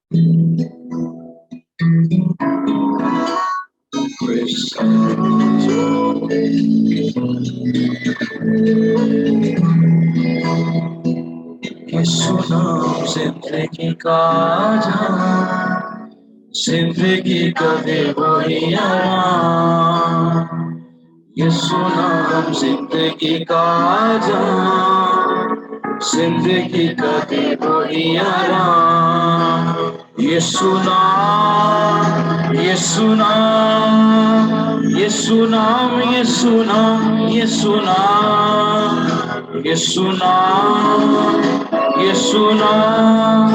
یسوع نام زندگی کا جہاں، زندگی کا دے وہی آرام. یسوع نام زندگی کا جہاں، زندگی کا دے وہی آرام. یسوع نام، یسوع نام، یسوع نام، یسوع نام، یسوع نام، یسوع نام، یسوع نام،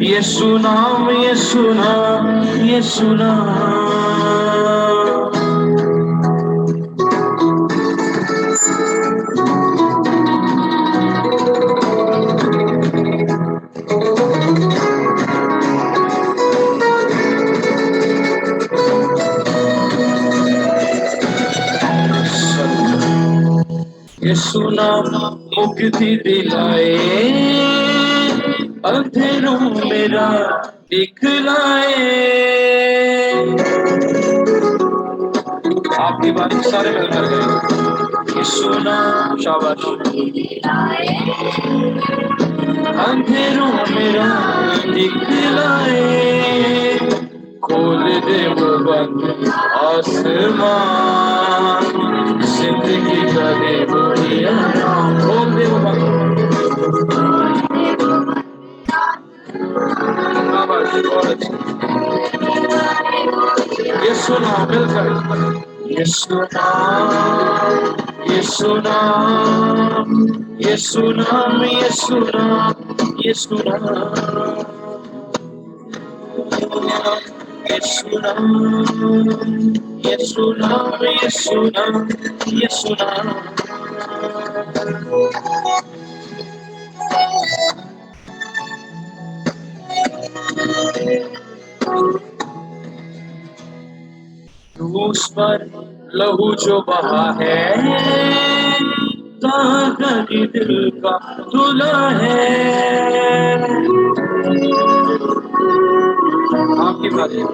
یسوع نام، یسوع نام، یسوع نام. یسوع نام مکتی دلائے، اندھیروں میرا دکھلائے. آپ کی بات سارے مل کر گئے. یسوع نام شاباش. اندھیروں میرا دکھلائے، کھول دے وہ بند آسمان، زندگی کا دے وہی آرام. کھول دے وہ بند. یسوع نام مل کر. یسوع نام، یسوع نام، یسوع نام، یسوع نام، یسوع نام، یسوع نام، یسوع نام، یسوع نام، یسوع نام. کروس پر لہو جو بہا ہے، تاہری دل کا دھلا ہے. آپ کی بات ہے.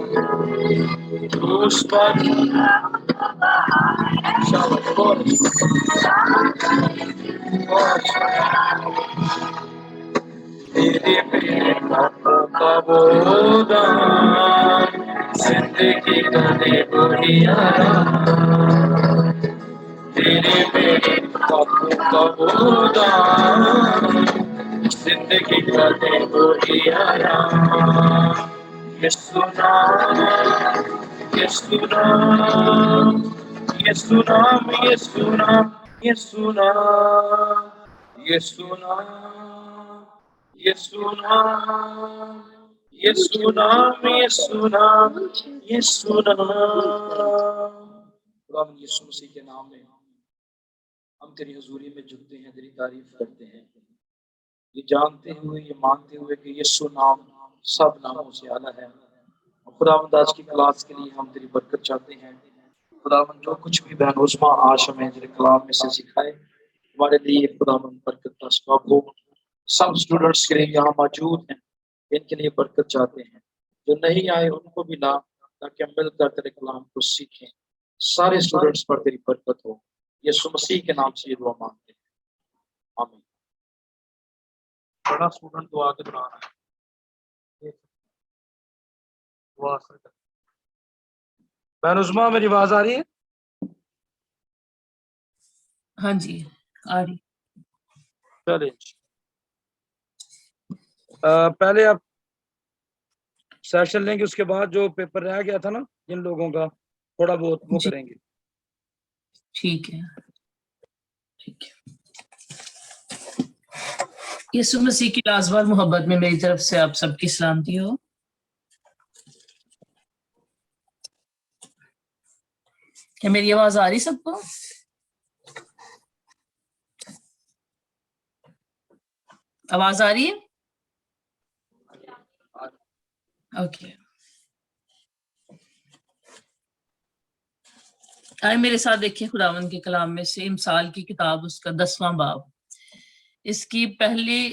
کروس پر تیرے میرے پاپوں کا وہ دان، زندگی کا دے وہی آرام. تیرے میرے پاپوں کا وہ دان، زندگی کا دے وہی آرام. یسوع نام، یسوع نام، یسوع نام، یسوع نام، یسوع نام، یسوع نام، یسوع نام، یسوع نام، یسوع نام، یسوع نام. خدا یسوع مسیح کے نام میں ہم تیری حضوری میں جھکتے ہیں، تیری تعریف کرتے ہیں، یہ جانتے ہوئے، یہ مانتے ہوئے کہ یسوع نام سب ناموں سے اعلیٰ ہے. خداوند آج کی کلاس کے لیے ہم تیری برکت چاہتے ہیں. خداوند جو کچھ بھی بہن عظمیٰ آج ہمیں تیرے کلام میں سے سکھائے، ہمارے لیے خداوند برکت کا سبب ہو. سب اسٹوڈنٹس کے لیے یہاں موجود ہیں، ان کے لیے برکت چاہتے ہیں. جو نہیں آئے ان کو بھی لا، تاکہ ہم مل کر تیرے کلام کو سیکھیں. سارے اسٹوڈنٹس پر تیری برکت ہو. یسوع مسیح کے نام سے یہ دعا مانگتے ہیں، آمین. بڑا اسٹوڈنٹ دعا کے بنا رہا ہے. دعا اثر کرتا ہے. بہن عظمیٰ میری آواز آ رہی ہے؟ ہاں جی آ رہی. چلے پہلے آپ سیشن لیں گے، اس کے بعد جو پیپر رہ گیا تھا نا جن لوگوں کا، تھوڑا بہت وہ کریں گے. ٹھیک ہے، ٹھیک ہے. یسوع مسیح کی لازوال محبت میں میری طرف سے آپ سب کی سلامتی ہو. کیا میری آواز آ رہی سب کو؟ آواز آ رہی ہے؟ اوکے. آئے میرے ساتھ دیکھیں خداوند کے کلام میں سے امثال کی کتاب، اس کا 10واں باب، اس کی پہلی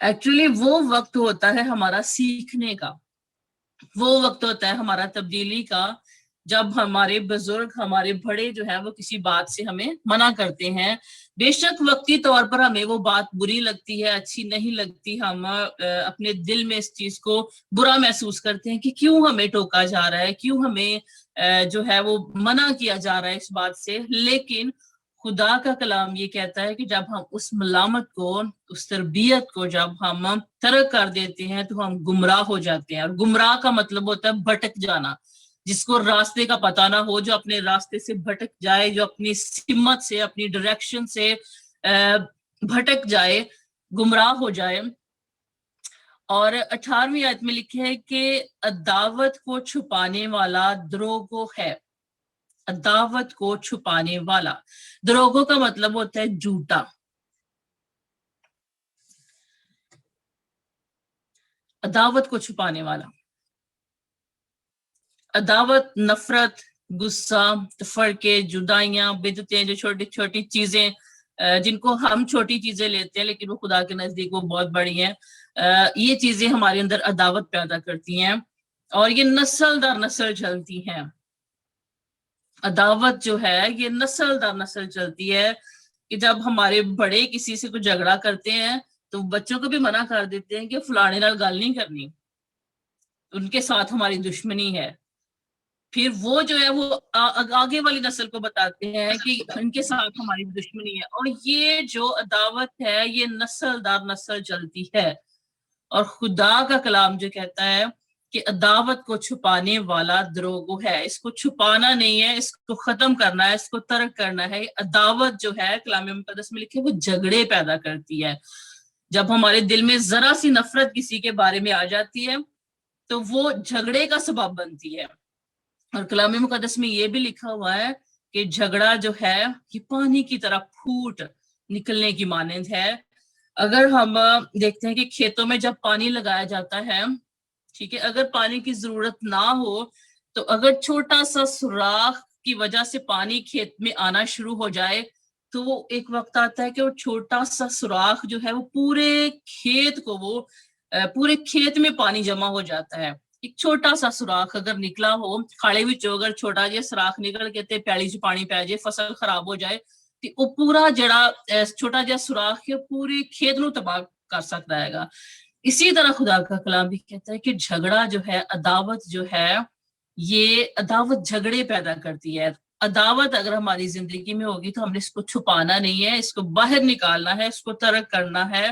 ایکچولی وہ وقت ہوتا ہے ہمارا سیکھنے کا، وہ وقت ہوتا ہے ہمارا تبدیلی کا، جب ہمارے بزرگ، ہمارے بڑے جو ہے وہ کسی بات سے ہمیں منع کرتے ہیں. بے شک وقتی طور پر ہمیں وہ بات بری لگتی ہے، اچھی نہیں لگتی، ہم اپنے دل میں اس چیز کو برا محسوس کرتے ہیں کہ کیوں ہمیں ٹوکا جا رہا ہے، کیوں ہمیں جو ہے وہ منع کیا جا رہا ہے اس بات سے. لیکن خدا کا کلام یہ کہتا ہے کہ جب ہم اس ملامت کو، اس تربیت کو جب ہم ترک کر دیتے ہیں تو ہم گمراہ ہو جاتے ہیں. اور گمراہ کا مطلب ہوتا ہے بھٹک جانا. جس کو راستے کا پتہ نہ ہو، جو اپنے راستے سے بھٹک جائے، جو اپنی سمت سے، اپنی ڈائریکشن سے بھٹک جائے، گمراہ ہو جائے. اور 18ویں آیت میں لکھے ہے کہ عداوت کو چھپانے والا دروغو ہے. عداوت کو چھپانے والا، دروغو کا مطلب ہوتا ہے جھوٹا. عداوت کو چھپانے والا، عداوت، نفرت، غصہ، تفرقے، جدائیاں، بدعتیں، جو چھوٹی چھوٹی چیزیں جن کو ہم چھوٹی چیزیں لیتے ہیں لیکن وہ خدا کے نزدیک وہ بہت بڑی ہیں، یہ چیزیں ہمارے اندر عداوت پیدا کرتی ہیں اور یہ نسل در نسل چلتی ہیں. عداوت جو ہے یہ نسل در نسل چلتی ہے کہ جب ہمارے بڑے کسی سے کوئی جھگڑا کرتے ہیں تو بچوں کو بھی منع کر دیتے ہیں کہ فلانے نال گل نہیں کرنی، ان کے ساتھ ہماری دشمنی ہے. پھر وہ جو ہے وہ آگے والی نسل کو بتاتے ہیں کہ ان کے ساتھ ہماری دشمنی ہے. اور یہ جو عداوت ہے یہ نسل در نسل چلتی ہے. اور خدا کا کلام جو کہتا ہے کہ عداوت کو چھپانے والا دروغو ہے. اس کو چھپانا نہیں ہے، اس کو ختم کرنا ہے، اس کو ترک کرنا ہے. عداوت جو ہے کلام مقدس میں لکھے وہ جھگڑے پیدا کرتی ہے. جب ہمارے دل میں ذرا سی نفرت کسی کے بارے میں آ جاتی ہے تو وہ جھگڑے کا سبب بنتی ہے. اور کلام مقدس میں یہ بھی لکھا ہوا ہے کہ جھگڑا جو ہے یہ پانی کی طرح پھوٹ نکلنے کی مانند ہے. اگر ہم دیکھتے ہیں کہ کھیتوں میں جب پانی لگایا جاتا ہے، ٹھیک ہے، اگر پانی کی ضرورت نہ ہو تو اگر چھوٹا سا سوراخ کی وجہ سے پانی کھیت میں آنا شروع ہو جائے تو وہ ایک وقت آتا ہے کہ وہ چھوٹا سا سوراخ جو ہے وہ پورے کھیت میں پانی جمع ہو جاتا ہے. ایک چھوٹا سا سوراخ اگر نکلا ہو کھاڑے وچوں، اگر چھوٹا جہا سوراخ نکل کے تے پیلی چ پانی پی جائے، فصل خراب ہو جائے تو وہ پورا جڑا چھوٹا جہا سوراخ ہے پورے کھیت نو تباہ کر سکتا ہے گا. اسی طرح خدا کا کلام بھی کہتا ہے کہ جھگڑا جو ہے، عداوت جو ہے، یہ عداوت جھگڑے پیدا کرتی ہے. عداوت اگر ہماری زندگی میں ہوگی تو ہم نے اس کو چھپانا نہیں ہے، اس کو باہر نکالنا ہے، اس کو ترک کرنا ہے.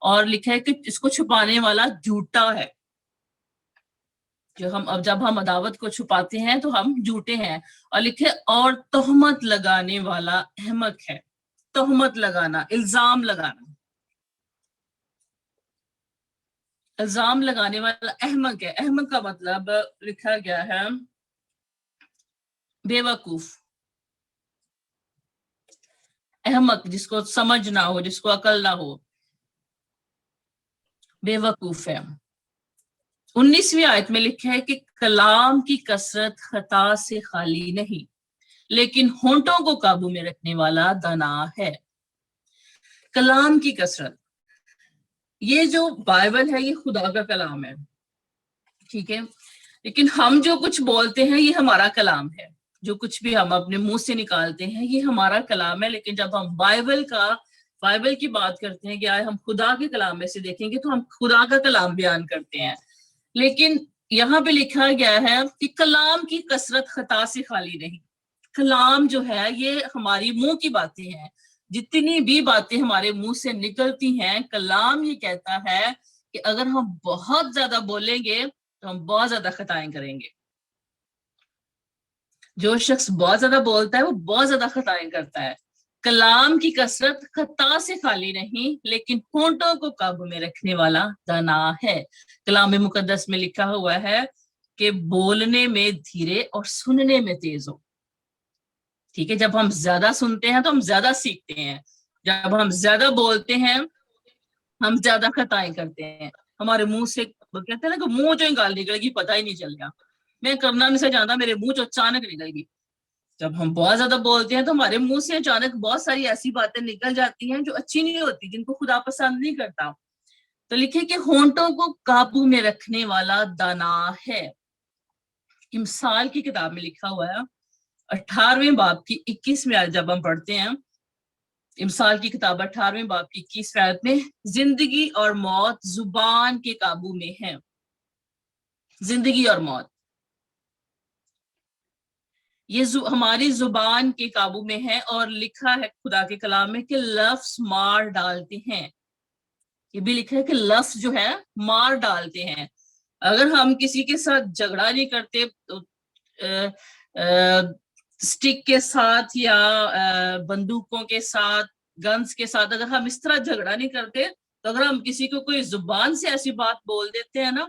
اور لکھا ہے کہ اس کو چھپانے والا جھوٹا ہے. جب ہم عداوت کو چھپاتے ہیں تو ہم جھوٹے ہیں. اور لکھے اور تہمت لگانے والا احمق ہے. تہمت لگانا، الزام لگانا، الزام لگانے والا احمق ہے. احمق کا مطلب لکھا گیا ہے بے وقوف. احمق جس کو سمجھ نہ ہو، جس کو عقل نہ ہو، بے وقوف ہے. 19ویں آیت میں لکھا ہے کہ کلام کی کثرت خطا سے خالی نہیں، لیکن ہونٹوں کو قابو میں رکھنے والا دانا ہے. کلام کی کثرت، یہ جو بائبل ہے یہ خدا کا کلام ہے، ٹھیک ہے، لیکن ہم جو کچھ بولتے ہیں یہ ہمارا کلام ہے. جو کچھ بھی ہم اپنے منہ سے نکالتے ہیں یہ ہمارا کلام ہے. لیکن جب ہم بائبل کی بات کرتے ہیں کہ آئے ہم خدا کے کلام میں سے دیکھیں گے تو ہم خدا کا کلام بیان کرتے ہیں. لیکن یہاں پہ لکھا گیا ہے کہ کلام کی کثرت خطا سے خالی نہیں. کلام جو ہے یہ ہماری منہ کی باتیں ہیں. جتنی بھی باتیں ہمارے منہ سے نکلتی ہیں، کلام یہ کہتا ہے کہ اگر ہم بہت زیادہ بولیں گے تو ہم بہت زیادہ خطائیں کریں گے. جو شخص بہت زیادہ بولتا ہے وہ بہت زیادہ خطائیں کرتا ہے. کلام کی کثرت خطا سے خالی نہیں، لیکن ہونٹوں کو قابو میں رکھنے والا دانا ہے. کلام مقدس میں لکھا ہوا ہے کہ بولنے میں دھیرے اور سننے میں تیز ہو. ٹھیک ہے، جب ہم زیادہ سنتے ہیں تو ہم زیادہ سیکھتے ہیں. جب ہم زیادہ بولتے ہیں ہم زیادہ خطائیں کرتے ہیں. ہمارے منہ سے کہتے ہیں نا کہ منہ جو گال نکلے گی پتہ ہی نہیں چل گا. میں کرنا نہیں سے جانتا، میرے منہ جو اچانک نکل گی. جب ہم بہت زیادہ بولتے ہیں تو ہمارے منہ سے اچانک بہت ساری ایسی باتیں نکل جاتی ہیں جو اچھی نہیں ہوتی، جن کو خدا پسند نہیں کرتا. تو لکھے کہ ہونٹوں کو قابو میں رکھنے والا دانا ہے. امثال کی کتاب میں لکھا ہوا ہے 18ویں باب کی 21ویں آیت جب ہم پڑھتے ہیں، امثال کی کتاب 18ویں باب کی 21ویں آیت میں زندگی اور موت زبان کے قابو میں ہے. زندگی اور موت یہ ہماری زبان کے قابو میں ہے، اور لکھا ہے خدا کے کلام میں کہ لفظ مار ڈالتے ہیں. یہ بھی لکھا ہے کہ لفظ جو ہے مار ڈالتے ہیں. اگر ہم کسی کے ساتھ جھگڑا نہیں کرتے سٹک کے ساتھ یا بندوقوں کے ساتھ، گنز کے ساتھ، اگر ہم اس طرح جھگڑا نہیں کرتے، تو اگر ہم کسی کو کوئی زبان سے ایسی بات بول دیتے ہیں نا،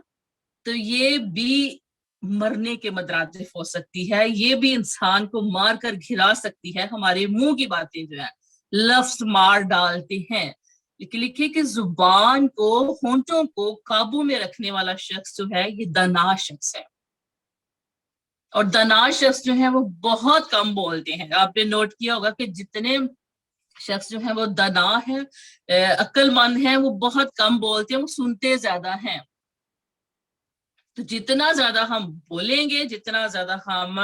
تو یہ بھی مرنے کے مترادف ہو سکتی ہے، یہ بھی انسان کو مار کر گھرا سکتی ہے. ہمارے منہ کی باتیں جو ہیں لفظ مار ڈالتے ہیں. لکھے کہ زبان کو، ہونٹوں کو قابو میں رکھنے والا شخص جو ہے یہ دانا شخص ہے. اور دانا شخص جو ہے وہ بہت کم بولتے ہیں. آپ نے نوٹ کیا ہوگا کہ جتنے شخص جو ہیں وہ دانا ہیں، عقل مند ہیں، وہ بہت کم بولتے ہیں، وہ سنتے زیادہ ہیں. تو جتنا زیادہ ہم بولیں گے، جتنا زیادہ ہم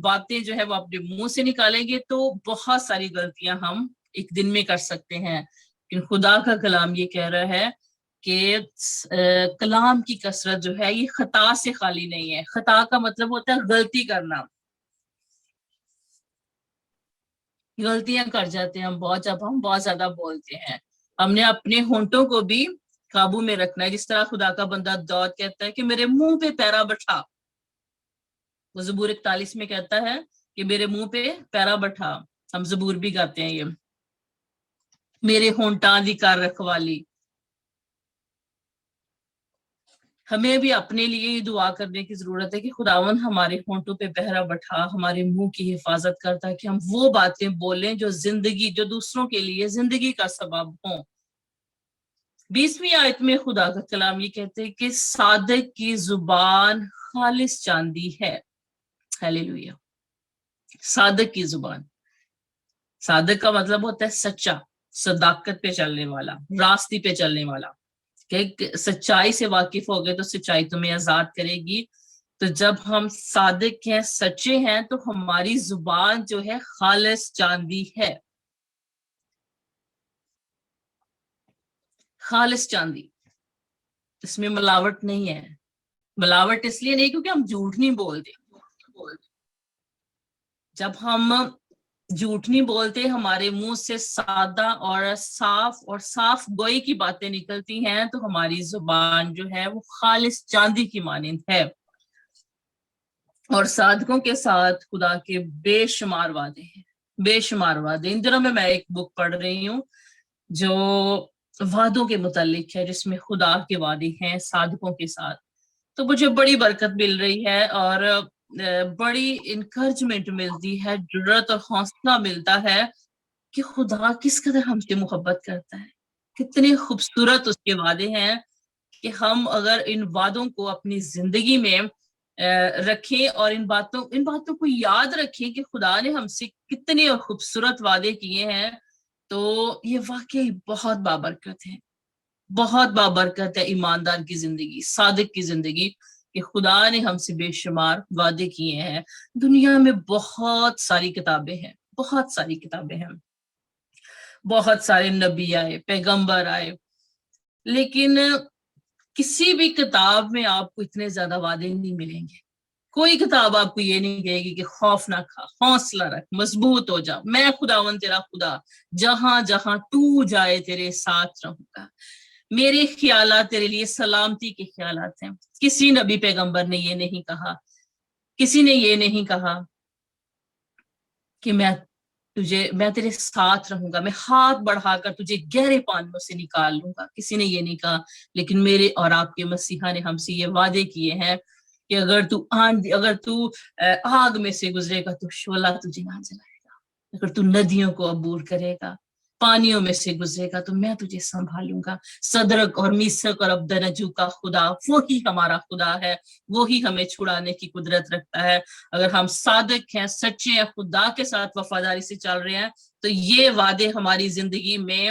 باتیں جو ہے وہ اپنے منہ سے نکالیں گے، تو بہت ساری غلطیاں ہم ایک دن میں کر سکتے ہیں. لیکن خدا کا کلام یہ کہہ رہا ہے کہ کلام کی کثرت جو ہے یہ خطا سے خالی نہیں ہے. خطا کا مطلب ہوتا ہے غلطی کرنا. غلطیاں کر جاتے ہیں ہم بہت، جب ہم بہت زیادہ بولتے ہیں. ہم نے اپنے ہونٹوں کو بھی قابو میں رکھنا ہے. جس طرح خدا کا بندہ داؤد کہتا ہے کہ میرے منہ پہ پیرا بٹھا. وہ زبور 41 میں کہتا ہے کہ میرے منہ پہ پیرا بٹھا. ہم زبور بھی گاتے ہیں یہ، میرے ہونٹاں دی کر رکھوالی. ہمیں بھی اپنے لیے یہ دعا کرنے کی ضرورت ہے کہ خداوند ہمارے ہونٹوں پہ پہرا بٹھا، ہمارے منہ کی حفاظت کرتا ہے کہ ہم وہ باتیں بولیں جو زندگی، جو دوسروں کے لیے زندگی کا سبب ہوں. 20ویں آیت میں خدا کا کلام یہ کہتے ہیں کہ صادق کی زبان خالص چاندی ہے. ہیلیلویا. صادق کی زبان، صادق کا مطلب ہوتا ہے سچا، صداقت پہ چلنے والا، راستے پہ چلنے والا. کہ سچائی سے واقف ہو گئے تو سچائی تمہیں آزاد کرے گی. تو جب ہم صادق ہیں، سچے ہیں، تو ہماری زبان جو ہے خالص چاندی ہے. خالص چاندی، اس میں ملاوٹ نہیں ہے. ملاوٹ اس لیے نہیں کیونکہ ہم جھوٹ نہیں بولتے. جب ہم جھوٹ نہیں بولتے، ہمارے منہ سے سادہ اور صاف گوئی کی باتیں نکلتی ہیں، تو ہماری زبان جو ہے وہ خالص چاندی کی مانند ہے. اور صادقوں کے ساتھ خدا کے بے شمار وعدے ہیں، بے شمار وعدے. ان دنوں میں ایک بک پڑھ رہی ہوں جو وعدوں کے متعلق ہے، جس میں خدا کے وعدے ہیں صادقوں کے ساتھ. تو مجھے بڑی برکت مل رہی ہے اور بڑی انکریجمنٹ ملتی ہے، جرأت اور حوصلہ ملتا ہے کہ خدا کس قدر ہم سے محبت کرتا ہے. کتنے خوبصورت اس کے وعدے ہیں کہ ہم اگر ان وعدوں کو اپنی زندگی میں رکھیں اور ان باتوں کو یاد رکھیں کہ خدا نے ہم سے کتنے خوبصورت وعدے کیے ہیں، تو یہ واقعی بہت بابرکت ہے. بہت بابرکت ہے ایماندار کی زندگی، صادق کی زندگی، کہ خدا نے ہم سے بے شمار وعدے کیے ہیں. دنیا میں بہت ساری کتابیں ہیں، بہت ساری کتابیں ہیں، بہت سارے نبی آئے، پیغمبر آئے، لیکن کسی بھی کتاب میں آپ کو اتنے زیادہ وعدے نہیں ملیں گے. کوئی کتاب آپ کو یہ نہیں کہے گی کہ خوف نہ کھا، حوصلہ رکھ، مضبوط ہو جا، میں خداوند تیرا خدا، جہاں جہاں تو جائے تیرے ساتھ رہوں گا، میرے خیالات تیرے لیے سلامتی کے خیالات ہیں. کسی نبی پیغمبر نے یہ نہیں کہا، کسی نے یہ نہیں کہا کہ میں تیرے ساتھ رہوں گا، میں ہاتھ بڑھا کر تجھے گہرے پانیوں سے نکال لوں گا. کسی نے یہ نہیں کہا. لیکن میرے اور آپ کے مسیحا نے ہم سے یہ وعدے کیے ہیں کہ اگر تو آگ میں سے گزرے گا تو شعلہ تجھے نہ جلائے گا، اگر تو ندیوں کو عبور کرے گا، پانیوں میں سے گزرے گا، تو میں تجھے سنبھالوں گا. صدرک اور میثق اور عبدنجو کا خدا وہی ہمارا خدا ہے، وہی ہمیں چھڑانے کی قدرت رکھتا ہے. اگر ہم صادق ہیں، سچے ہیں، خدا کے ساتھ وفاداری سے چل رہے ہیں، تو یہ وعدے ہماری زندگی میں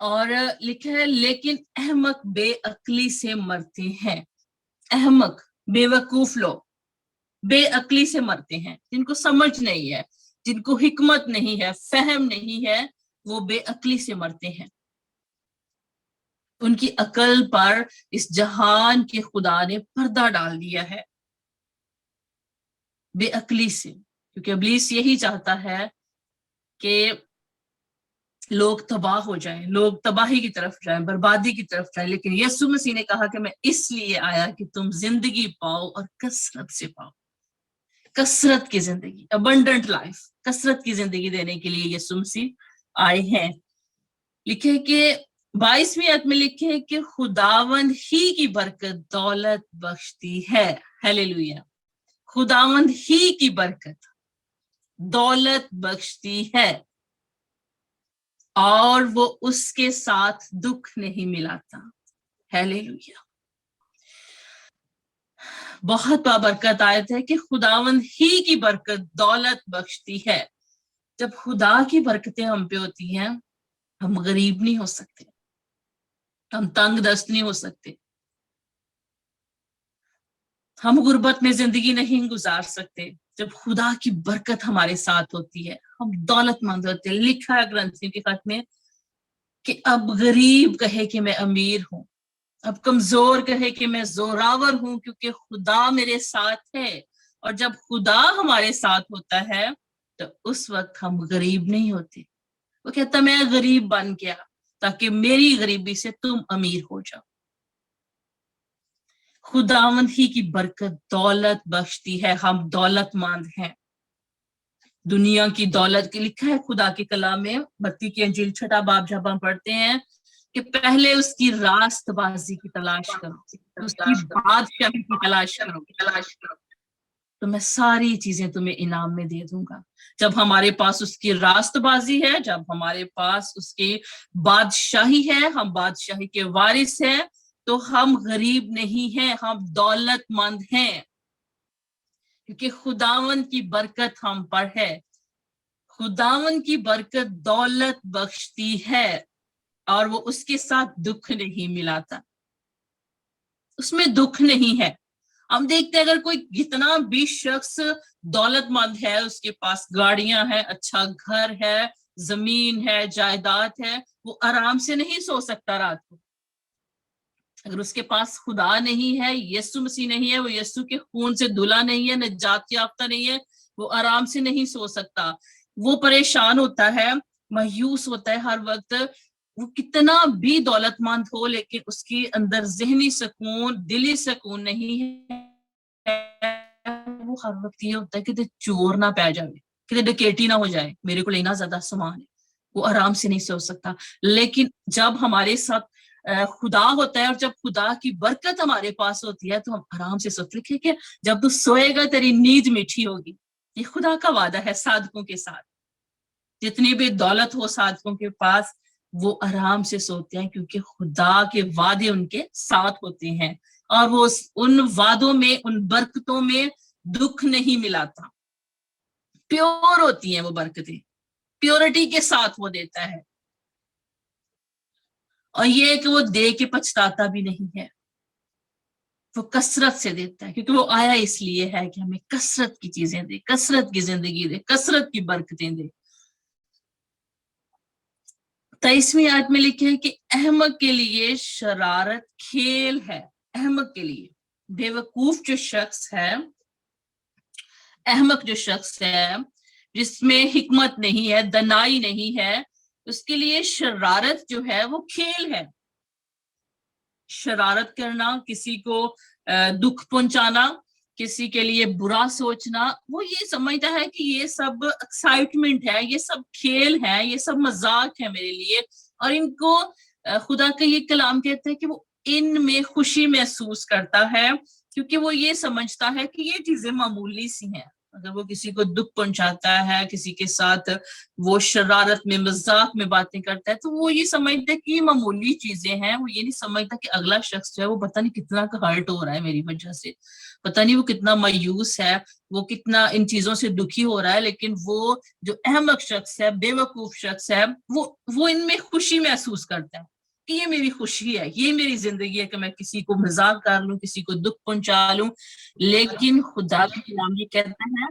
اور لکھا ہے لیکن احمق بے عقلی سے مرتے ہیں. احمق بیوقوف لوگ بے عقلی سے مرتے ہیں، جن کو سمجھ نہیں ہے، جن کو حکمت نہیں ہے، فہم نہیں ہے، وہ بے عقلی سے مرتے ہیں. ان کی عقل پر اس جہان کے خدا نے پردہ ڈال دیا ہے بے عقلی سے، کیونکہ ابلیس یہی چاہتا ہے کہ لوگ تباہ ہو جائیں، لوگ تباہی کی طرف جائیں، بربادی کی طرف جائیں. لیکن یسوع مسیح نے کہا کہ میں اس لیے آیا کہ تم زندگی پاؤ اور کثرت سے پاؤ. کثرت کی زندگی، ابنڈنٹ لائف، کثرت کی زندگی دینے کے لیے یسوع مسیح آئے ہیں. لکھے کہ 22ویں آیت میں لکھے کہ خداوند ہی کی برکت دولت بخشتی ہے. ہیلیلویا. خداوند ہی کی برکت دولت بخشتی ہے اور وہ اس کے ساتھ دکھ نہیں ملاتا. ہیلیلویا. بہت بابرکت آیت ہے کہ خداوند ہی کی برکت دولت بخشتی ہے. جب خدا کی برکتیں ہم پہ ہوتی ہیں، ہم غریب نہیں ہو سکتے، ہم تنگ دست نہیں ہو سکتے، ہم غربت میں زندگی نہیں گزار سکتے. جب خدا کی برکت ہمارے ساتھ ہوتی ہے ہم دولت مند ہوتے ہیں. لکھا ہے گرنتھیوں کے خط میں کہ اب غریب کہے کہ میں امیر ہوں، اب کمزور کہے کہ میں زوراور ہوں، کیونکہ خدا میرے ساتھ ہے. اور جب خدا ہمارے ساتھ ہوتا ہے تو اس وقت ہم غریب نہیں ہوتے. وہ کہتا میں غریب بن گیا تاکہ میری غریبی سے تم امیر ہو جاؤ. خداوند ہی کی برکت دولت بخشتی ہے. ہم دولت مند ہیں. دنیا کی دولت کی لکھا ہے خدا کے کلام میں، متی کی انجیل 6 باب جب ہم پڑھتے ہیں کہ پہلے اس کی راست بازی کی تلاش کرو، اس کی بادشاہی کی تلاش کرو، تو میں ساری چیزیں تمہیں انعام میں دے دوں گا. جب ہمارے پاس اس کی راست بازی ہے، جب ہمارے پاس اس کی بادشاہی ہے، ہم بادشاہی کے وارث ہیں، تو ہم غریب نہیں ہیں، ہم دولت مند ہیں، کیونکہ خداوند کی برکت ہم پر ہے. خداوند کی برکت دولت بخشتی ہے اور وہ اس کے ساتھ دکھ نہیں ملاتا. اس میں دکھ نہیں ہے. ہم دیکھتے ہیں اگر کوئی کتنا بھی شخص دولت مند ہے، اس کے پاس گاڑیاں ہیں، اچھا گھر ہے، زمین ہے، جائیداد ہے، وہ آرام سے نہیں سو سکتا رات کو. اگر اس کے پاس خدا نہیں ہے، یسوع مسیح نہیں ہے، وہ یسوع کے خون سے دھلا نہیں ہے، نجات یافتہ نہیں ہے، وہ آرام سے نہیں سو سکتا. وہ پریشان ہوتا ہے، مایوس ہوتا ہے ہر وقت. وہ کتنا بھی دولت مند ہو لیکن اس کے اندر ذہنی سکون، دلی سکون نہیں ہے. وہ ہر وقت یہ ہوتا ہے کہ چور نہ پہ جائے، کہ ڈکیٹی نہ ہو جائے، میرے کو لینا زیادہ سامان ہے. وہ آرام سے نہیں سو سکتا. لیکن جب ہمارے ساتھ خدا ہوتا ہے اور جب خدا کی برکت ہمارے پاس ہوتی ہے تو ہم آرام سے سوتے ہیں کہ جب تو سوئے گا تیری نیند میٹھی ہوگی. یہ خدا کا وعدہ ہے صادقوں کے ساتھ. جتنی بھی دولت ہو صادقوں کے پاس، وہ آرام سے سوتے ہیں کیونکہ خدا کے وعدے ان کے ساتھ ہوتے ہیں اور وہ ان وعدوں میں، ان برکتوں میں دکھ نہیں ملاتا. پیور ہوتی ہیں وہ برکتیں، پیورٹی کے ساتھ وہ دیتا ہے. اور یہ کہ وہ دے کے پچھتاتا بھی نہیں ہے، وہ کثرت سے دیتا ہے کیونکہ وہ آیا اس لیے ہے کہ ہمیں کثرت کی چیزیں دے، کثرت کی زندگی دے، کثرت کی برکتیں دے. 23ویں آیت میں لکھے ہے کہ احمق کے لیے شرارت کھیل ہے. احمق کے لیے، بے وقوف جو شخص ہے، احمق جو شخص ہے جس میں حکمت نہیں ہے، دنائی نہیں ہے، اس کے لیے شرارت جو ہے وہ کھیل ہے. شرارت کرنا، کسی کو دکھ پہنچانا، کسی کے لیے برا سوچنا، وہ یہ سمجھتا ہے کہ یہ سب ایکسائٹمنٹ ہے، یہ سب کھیل ہے، یہ سب مذاق ہے میرے لیے. اور ان کو خدا کا یہ کلام کہتا ہے کہ وہ ان میں خوشی محسوس کرتا ہے کیونکہ وہ یہ سمجھتا ہے کہ یہ چیزیں معمولی سی ہیں. اگر وہ کسی کو دکھ پہنچاتا ہے, کسی کے ساتھ وہ شرارت میں مذاق میں باتیں کرتا ہے, تو وہ یہ سمجھتا ہے کہ یہ معمولی چیزیں ہیں. وہ یہ نہیں سمجھتا کہ اگلا شخص جو ہے وہ پتہ نہیں کتنا ہرٹ ہو رہا ہے میری وجہ سے, پتہ نہیں وہ کتنا مایوس ہے, وہ کتنا ان چیزوں سے دکھی ہو رہا ہے. لیکن وہ جو احمق شخص ہے, بے وقوف شخص ہے, وہ ان میں خوشی محسوس کرتا ہے کہ یہ میری خوشی ہے, یہ میری زندگی ہے کہ میں کسی کو مذاق کر لوں, کسی کو دکھ پہنچا لوں. لیکن خدا کا کلام یہ کہتا ہے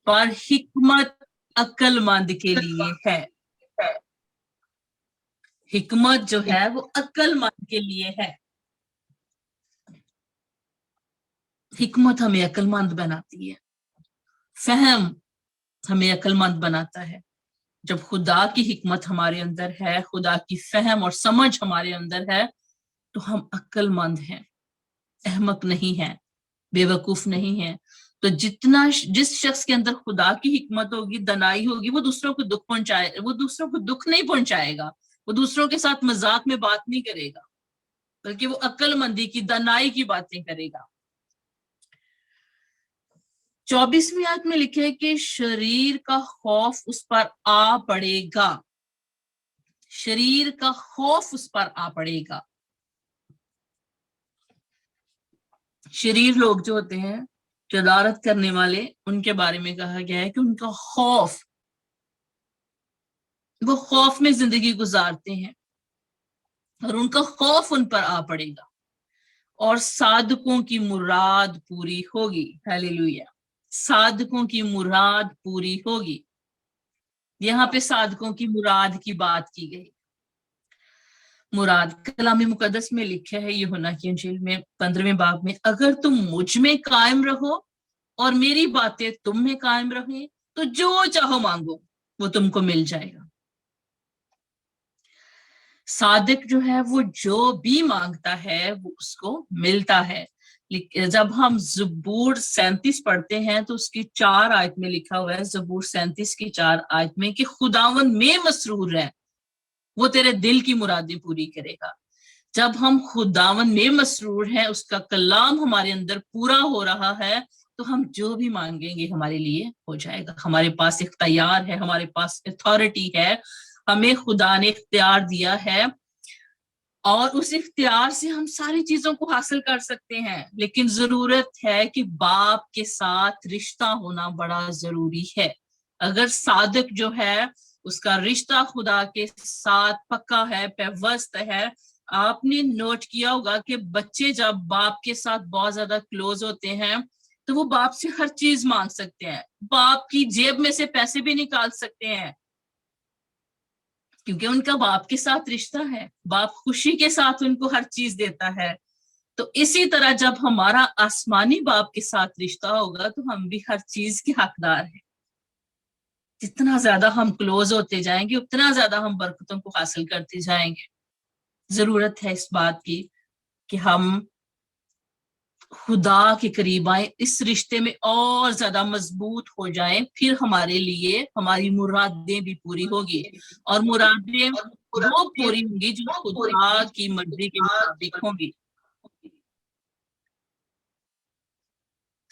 پر حکمت عقل مند کے لیے ہے. حکمت جو ہے وہ عقل مند کے لیے ہے. حکمت ہمیں عقل مند بناتی ہے, فہم ہمیں عقل مند بناتا ہے. جب خدا کی حکمت ہمارے اندر ہے, خدا کی فہم اور سمجھ ہمارے اندر ہے, تو ہم عقل مند ہیں, احمق نہیں ہیں, بے وقوف نہیں ہیں. تو جس شخص کے اندر خدا کی حکمت ہوگی, دنائی ہوگی, وہ دوسروں کو دکھ پہنچائے, وہ دوسروں کو دکھ نہیں پہنچائے گا, وہ دوسروں کے ساتھ مذاق میں بات نہیں کرے گا, بلکہ وہ عقل مندی کی, دنائی کی باتیں کرے گا. 24ویں آیت میں لکھے کہ شریر کا خوف اس پر آ پڑے گا. شریر کا خوف اس پر آ پڑے گا. شریر لوگ جو ہوتے ہیں, شرارت کرنے والے, ان کے بارے میں کہا گیا ہے کہ ان کا خوف, وہ خوف میں زندگی گزارتے ہیں اور ان کا خوف ان پر آ پڑے گا, اور صادقوں کی مراد پوری ہوگی. ہیلیلویا. صادقوں کی مراد پوری ہوگی. یہاں پہ صادقوں کی مراد کی بات کی گئی. مراد کلام مقدس میں لکھا ہے یوحنا کی انجیل میں 15ویں باب میں, اگر تم مجھ میں قائم رہو اور میری باتیں تم میں قائم رہیں تو جو چاہو مانگو وہ تم کو مل جائے گا. صادق جو ہے وہ جو بھی مانگتا ہے وہ اس کو ملتا ہے. جب ہم زبور 37 پڑھتے ہیں تو اس کی 4 آیت میں لکھا ہوا ہے, زبور 37 کی 4 آیت میں, کہ خداوند میں مسرور ہے, وہ تیرے دل کی مرادیں پوری کرے گا. جب ہم خداوند میں مسرور ہیں, اس کا کلام ہمارے اندر پورا ہو رہا ہے, تو ہم جو بھی مانگیں گے ہمارے لیے ہو جائے گا. ہمارے پاس اختیار ہے, ہمارے پاس اتھارٹی ہے, ہمیں خدا نے اختیار دیا ہے, اور اس اختیار سے ہم ساری چیزوں کو حاصل کر سکتے ہیں. لیکن ضرورت ہے کہ باپ کے ساتھ رشتہ ہونا بڑا ضروری ہے. اگر صادق جو ہے اس کا رشتہ خدا کے ساتھ پکا ہے, پیوست ہے. آپ نے نوٹ کیا ہوگا کہ بچے جب باپ کے ساتھ بہت زیادہ کلوز ہوتے ہیں تو وہ باپ سے ہر چیز مانگ سکتے ہیں, باپ کی جیب میں سے پیسے بھی نکال سکتے ہیں, کیونکہ ان کا باپ کے ساتھ رشتہ ہے. باپ خوشی کے ساتھ ان کو ہر چیز دیتا ہے. تو اسی طرح جب ہمارا آسمانی باپ کے ساتھ رشتہ ہوگا تو ہم بھی ہر چیز کے حقدار ہیں. جتنا زیادہ ہم کلوز ہوتے جائیں گے اتنا زیادہ ہم برکتوں کو حاصل کرتے جائیں گے. ضرورت ہے اس بات کی کہ ہم خدا کے قریب آئیں, اس رشتے میں اور زیادہ مضبوط ہو جائیں, پھر ہمارے لیے ہماری مرادیں بھی پوری ہوگی. اور مرادیں وہ پوری ہوں گی جو خدا کی مرضی کے مطابق ہوں گی.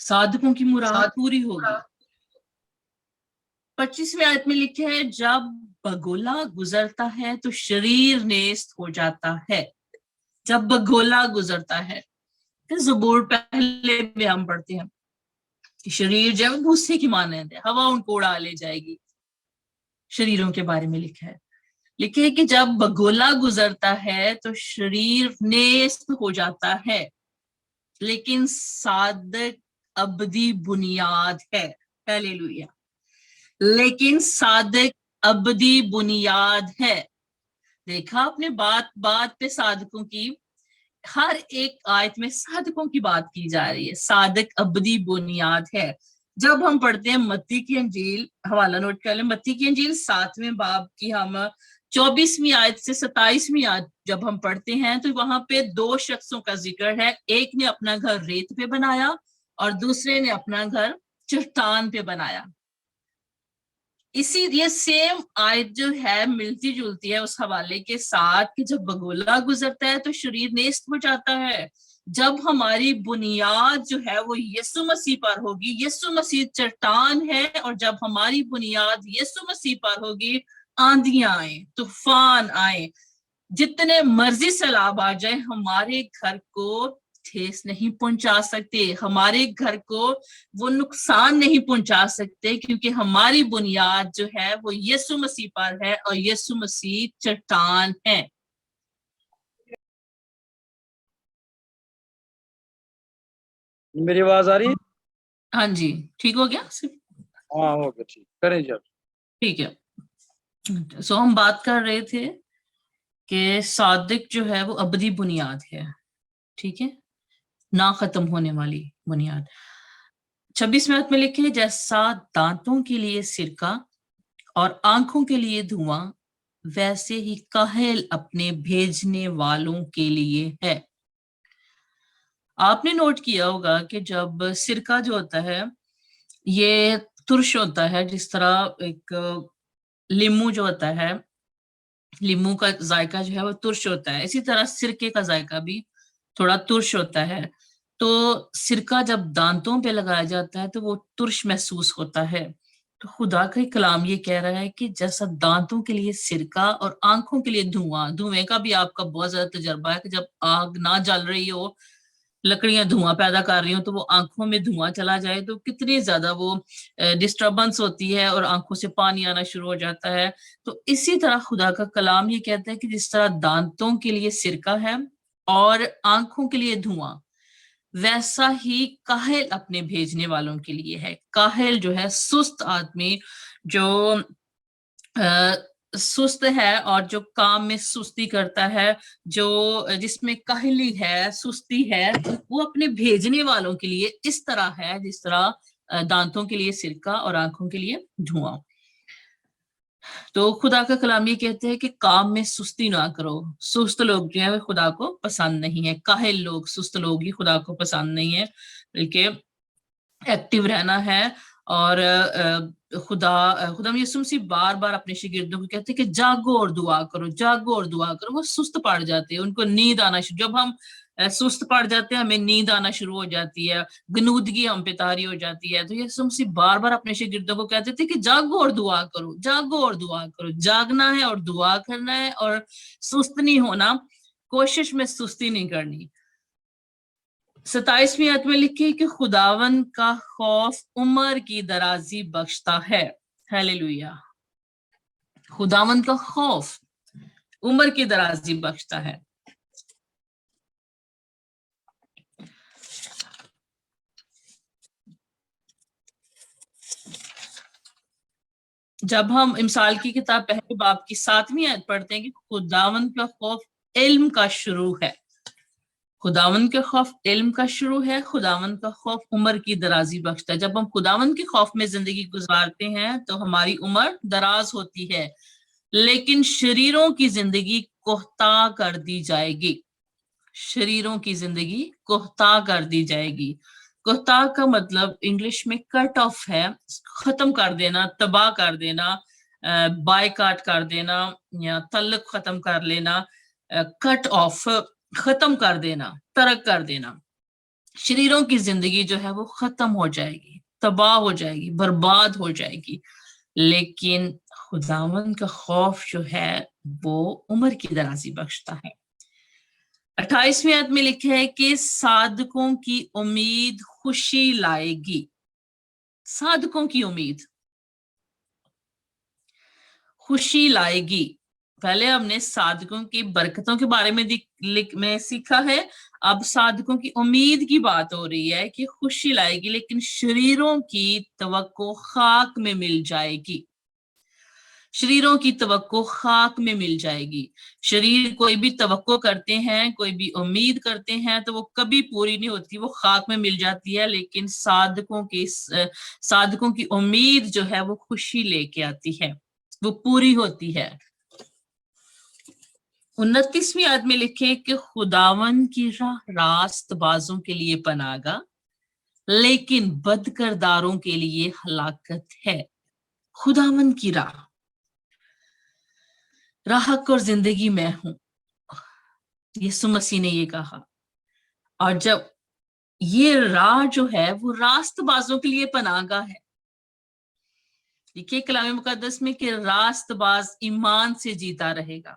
صادقوں کی مراد پوری ہوگی. 25ویں آیت میں لکھے ہے, جب بگولا گزرتا ہے تو شریر نیست ہو جاتا ہے. جب بگولا گزرتا ہے, زبور پہلے میں ہم پڑھتے ہیں کہ شریر جو ہے بھوسے کی مانند ہے, ہوا ان کو اڑا لے جائے گی. شریروں کے بارے میں لکھا ہے, لکھے کہ جب بگولا گزرتا ہے تو شریر نیست ہو جاتا ہے, لیکن صادق ابدی بنیاد ہے. ہیلیلویا. لیکن صادق ابدی بنیاد ہے. دیکھا آپ نے, بات بات پہ صادقوں کی, ہر ایک آیت میں صادقوں کی بات کی جا رہی ہے. صادق ابدی بنیاد ہے. جب ہم پڑھتے ہیں متی کی انجیل, حوالہ نوٹ کر لیں, متی کی انجیل 7ویں باب کی ہم 24ویں آیت سے 27ویں آیت جب ہم پڑھتے ہیں تو وہاں پہ 2 شخصوں کا ذکر ہے. ایک نے اپنا گھر ریت پہ بنایا اور دوسرے نے اپنا گھر چٹان پہ بنایا. اسی یہ سیم آیت جو ہے ملتی جلتی ہے اس حوالے کے ساتھ کہ جب بگولا گزرتا ہے تو شریر نیست ہو جاتا ہے. جب ہماری بنیاد جو ہے وہ یسوع مسیح پر ہوگی، یسوع مسیح چٹان ہے، اور جب ہماری بنیاد یسوع مسیح پر ہوگی، آندیاں آئیں، طوفان آئیں، جتنے مرضی سیلاب آ جائیں، ہمارے گھر کو ٹھیس نہیں پہنچا سکتے، ہمارے گھر کو وہ نقصان نہیں پہنچا سکتے، کیونکہ ہماری بنیاد جو ہے وہ یسوع مسیح پر ہے، اور یسوع مسیح چٹان ہے۔ میری آواز آ رہی ہے؟ ہاں جی، ٹھیک ہو گیا؟ ہاں ہو گیا، ٹھیک کریں جب۔ ٹھیک ہے، سو ہم بات کر رہے تھے کہ صادق جو ہے وہ ابدی بنیاد ہے، ٹھیک ہے، نہ ختم ہونے والی بنیاد۔ 26 میں میں لکھے جیسا دانتوں کے لیے سرکہ اور آنکھوں کے لیے دھواں، ویسے ہی کاہل اپنے بھیجنے والوں کے لیے ہے۔ آپ نے نوٹ کیا ہوگا کہ جب سرکہ جو ہوتا ہے یہ ترش ہوتا ہے، جس طرح ایک لیمو جو ہوتا ہے، لیمو کا ذائقہ جو ہے وہ ترش ہوتا ہے، اسی طرح سرکے کا ذائقہ بھی تھوڑا ترش ہوتا ہے۔ تو سرکہ جب دانتوں پہ لگایا جاتا ہے تو وہ ترش محسوس ہوتا ہے۔ تو خدا کا کلام یہ کہہ رہا ہے کہ جیسا دانتوں کے لیے سرکہ اور آنکھوں کے لیے دھواں، دھوئیں کا بھی آپ کا بہت زیادہ تجربہ ہے کہ جب آگ نہ جل رہی ہو، لکڑیاں دھواں پیدا کر رہی ہوں، تو وہ آنکھوں میں دھواں چلا جائے تو کتنی زیادہ وہ ڈسٹربنس ہوتی ہے اور آنکھوں سے پانی آنا شروع ہو جاتا ہے۔ تو اسی طرح خدا کا کلام یہ کہتا ہے کہ جس طرح دانتوں کے لیے سرکہ ہے اور آنکھوں کے لیے دھواں، ویسا ہی کاہل اپنے بھیجنے والوں کے لیے ہے۔ کاہل جو ہے سست آدمی، جو سست ہے اور جو کام میں سستی کرتا ہے، جو جس میں کاہلی ہے، سستی ہے، وہ اپنے بھیجنے والوں کے لیے اس طرح ہے جس طرح دانتوں کے لیے سرکہ اور آنکھوں کے لیے دھواں۔ تو خدا کا کلام یہ کہتے ہیں کہ کام میں سستی نہ کرو۔ سست لوگ جو ہے خدا کو پسند نہیں ہے، کاہل لوگ، سست لوگ ہی خدا کو پسند نہیں ہے، بلکہ ایکٹیو رہنا ہے۔ اور خدا یسوع مسیح بار بار اپنے شاگردوں کو کہتے ہیں کہ جاگو اور دعا کرو، جاگو اور دعا کرو۔ وہ سست پڑ جاتے ہیں، ان کو نیند آنا شروع، جب ہم سست پڑ جاتے ہیں ہمیں نیند آنا شروع ہو جاتی ہے، گنودگی ہم پہ طاری ہو جاتی ہے۔ تو یسوع مسیح بار بار اپنے شاگردوں کو کہتے تھے کہ جاگو اور دعا کرو، جاگو اور دعا کرو۔ جاگنا ہے اور دعا کرنا ہے اور سست نہیں ہونا، کوشش میں سستی نہیں کرنی۔ 27ویں آیت میں لکھی کہ خداون کا خوف عمر کی درازی بخشتا ہے۔ ہیلیلویا! خداون کا خوف عمر کی درازی بخشتا ہے۔ جب ہم امثال کی کتاب پہلے باب کی 7ویں آیت پڑھتے ہیں کہ خداون کا خوف علم کا شروع ہے، خداون کے خوف علم کا شروع ہے، خداون کا خوف عمر کی درازی بخشتا ہے۔ جب ہم خداون کے خوف میں زندگی گزارتے ہیں تو ہماری عمر دراز ہوتی ہے، لیکن شریروں کی زندگی کوہتا کر دی جائے گی۔ شریروں کی زندگی کوہتا کر دی جائے گی۔ کوہتا کا مطلب انگلش میں کٹ آف ہے، ختم کر دینا، تباہ کر دینا، بائیکاٹ کر دینا یا تعلق ختم کر لینا، کٹ آف، ختم کر دینا، ترک کر دینا۔ شریروں کی زندگی جو ہے وہ ختم ہو جائے گی، تباہ ہو جائے گی، برباد ہو جائے گی، لیکن خداوند کا خوف جو ہے وہ عمر کی درازی بخشتا ہے۔ 28ویں آیت میں لکھا ہے کہ صادقوں کی امید خوشی لائے گی۔ صادقوں کی امید خوشی لائے گی۔ پہلے ہم نے صادقوں کی برکتوں کے بارے میں سیکھا ہے، اب صادقوں کی امید کی بات ہو رہی ہے کہ خوشی لائے گی، لیکن شریروں کی توقع خاک میں مل جائے گی۔ شریروں کی توقع خاک میں مل جائے گی۔ شریر کوئی بھی توقع کرتے ہیں، کوئی بھی امید کرتے ہیں تو وہ کبھی پوری نہیں ہوتی، وہ خاک میں مل جاتی ہے، لیکن صادقوں کی امید جو ہے وہ خوشی لے کے آتی ہے، وہ پوری ہوتی ہے۔ 29ویں آیت میں لکھے کہ خداون کی راہ راست بازوں کے لیے پناہ گاہ، لیکن بد کرداروں کے لیے ہلاکت ہے۔ خداون کی راہ حق اور زندگی میں ہوں، یسوع مسیح نے یہ کہا۔ اور جب یہ راہ جو ہے وہ راست بازوں کے لیے پناہگاہ ہے. دیکھیے کلام مقدس میں کہ راست باز ایمان سے جیتا رہے گا.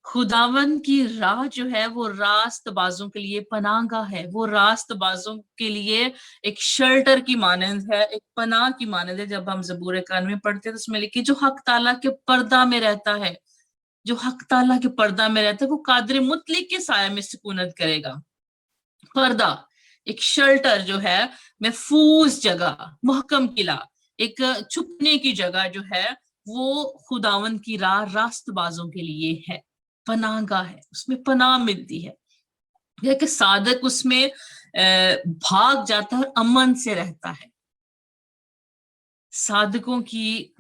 خداون کی راہ جو ہے وہ راست بازوں کے لیے پناہگاہ ہے. وہ راست بازوں کے لیے ایک شیلٹر کی مانند ہے, ایک پناہ کی مانند ہے. جب ہم زبور 91 پڑھتے ہیں تو اس میں لکھی جو حق تعالیٰ کے پردہ میں رہتا ہے, جو حق تعالیٰ کے پردہ میں رہتا ہے وہ قادر مطلق کے سائے میں سکونت کرے گا. پردہ ایک شیلٹر جو ہے, محفوظ جگہ, محکم قلعہ, ایک چھپنے کی جگہ جو ہے وہ خداون کی راہ راست بازوں کے لیے ہے, پناہ گاہ ہے, اس میں پناہ ملتی ہے. یہ کہ صادق اس میں بھاگ جاتا ہے اور امن سے رہتا ہے. صادقوں کی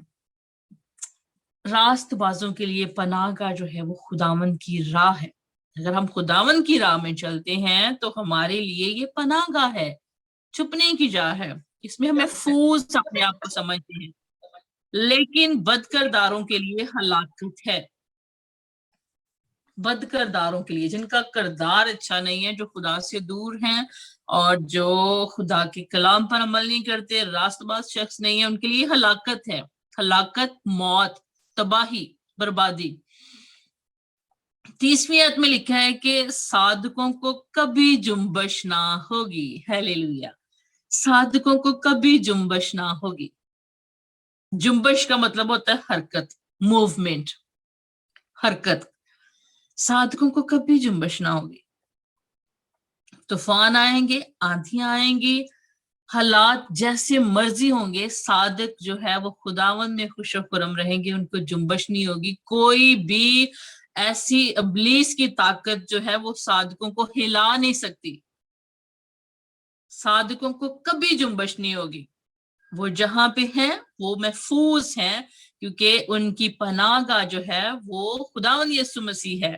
راست بازوں کے لیے پناہ گاہ جو ہے وہ خداون کی راہ ہے. اگر ہم خداون کی راہ میں چلتے ہیں تو ہمارے لیے یہ پناہ گاہ ہے, چھپنے کی جگہ ہے, اس میں ہم محفوظ اپنے آپ کو سمجھتے ہیں. لیکن بد کرداروں کے لیے ہلاکت ہے. بد کرداروں کے لیے, جن کا کردار اچھا نہیں ہے, جو خدا سے دور ہیں اور جو خدا کے کلام پر عمل نہیں کرتے, راست باز شخص نہیں ہے, ان کے لیے ہلاکت ہے. ہلاکت, موت, تباہی, بربادی. 30ویں آیت میں لکھا ہے کہ صادقوں کو کبھی جنبش نہ ہوگی. ہیلیلویا. صادقوں کو کبھی جنبش نہ ہوگی. جنبش کا مطلب ہوتا ہے حرکت, موومنٹ, حرکت. صادقوں کو کبھی جنبش نہ ہوگی. طوفان آئیں گے, آندھیاں آئیں گی, حالات جیسے مرضی ہوں گے, صادق جو ہے وہ خداوند میں خوش و خرم رہیں گے, ان کو جنبش نہیں ہوگی. کوئی بھی ایسی ابلیس کی طاقت جو ہے وہ صادقوں کو ہلا نہیں سکتی. صادقوں کو کبھی جنبش نہیں ہوگی. وہ جہاں پہ ہیں وہ محفوظ ہیں, کیونکہ ان کی پناہ گاہ جو ہے وہ خداوند یسوع مسیح ہے.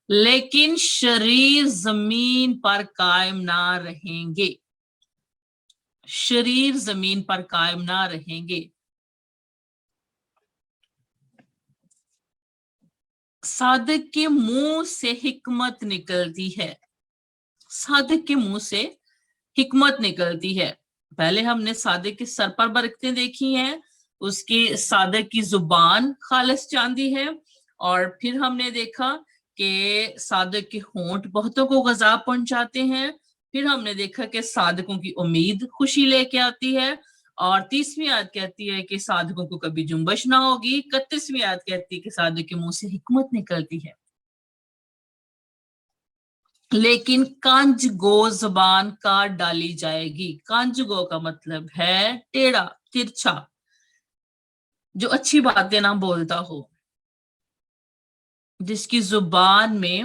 لیکن شریر زمین پر قائم نہ رہیں گے. شریر زمین پر قائم نہ رہیں گے. صادق کے منہ سے حکمت نکلتی ہے. صادق کے منہ سے حکمت نکلتی ہے. پہلے ہم نے صادق کے سر پر برکتیں دیکھی ہیں, اس کی صادق کی زبان خالص چاندی ہے, اور پھر ہم نے دیکھا کہ صادق کے ہونٹ بہتوں کو غذا پہنچاتے ہیں. پھر ہم نے دیکھا کہ صادقوں کی امید خوشی لے کے آتی ہے. اور 30ویں آیت کہتی ہے کہ صادقوں کو کبھی جنبش نہ ہوگی. 31ویں آیت کہتی ہے کہ صادق کے منہ سے حکمت نکلتی ہے. لیکن کانج گو زبان کاٹ ڈالی جائے گی. کانج گو کا مطلب ہے ٹیڑھا, ترچھا, جو اچھی باتیں نہ بولتا ہو, جس کی زبان میں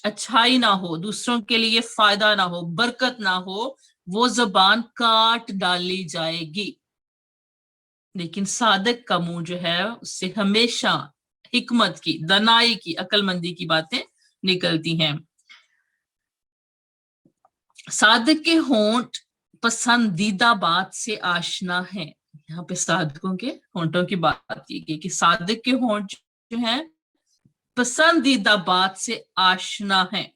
اچھائی نہ ہو, دوسروں کے لیے فائدہ نہ ہو, برکت نہ ہو, وہ زبان کاٹ ڈالی جائے گی. لیکن صادق کا منہ جو ہے اس سے ہمیشہ حکمت کی, دانائی کی, عقل مندی کی باتیں نکلتی ہیں. صادق کے ہونٹ پسندیدہ بات سے آشنا ہیں. یہاں پہ صادقوں کے ہونٹوں کی بات کی گئی کہ صادق کے ہونٹ جو ہیں پسندیدہ بات سے آشنا ہیں.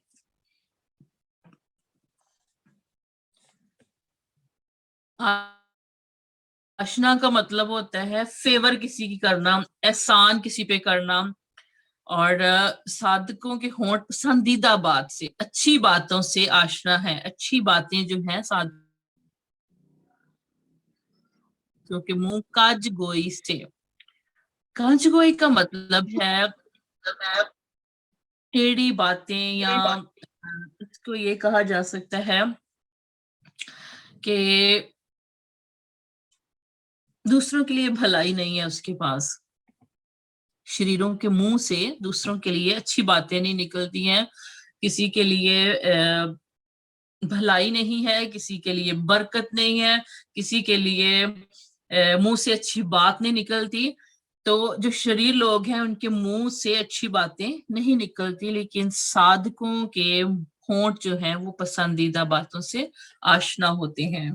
آشنا کا مطلب ہوتا ہے فیور کسی کی کرنا, احسان کسی پہ کرنا. اور صادقوں کے ہونٹ پسندیدہ بات سے, اچھی باتوں سے آشنا ہے. اچھی باتیں جو ہیں صادقوں کے منہ کاج گوئی سے. کاج گوئی کا مطلب ہے ٹیڑھی باتیں, یا اس کو یہ کہا جا سکتا ہے کہ دوسروں کے لیے بھلائی نہیں ہے اس کے پاس. شریروں کے منہ سے دوسروں کے لیے اچھی باتیں نہیں نکلتی ہیں, کسی کے لیے بھلائی نہیں ہے, کسی کے لیے برکت نہیں ہے, کسی کے لیے منہ سے اچھی بات نہیں نکلتی. تو جو شریر لوگ ہیں ان کے منہ سے اچھی باتیں نہیں نکلتی, لیکن صادقوں کے ہونٹ جو ہیں وہ پسندیدہ باتوں سے آشنا ہوتے ہیں.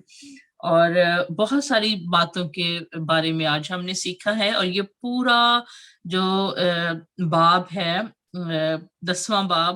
اور بہت ساری باتوں کے بارے میں آج ہم نے سیکھا ہے, اور یہ پورا جو باب ہے 10واں باب,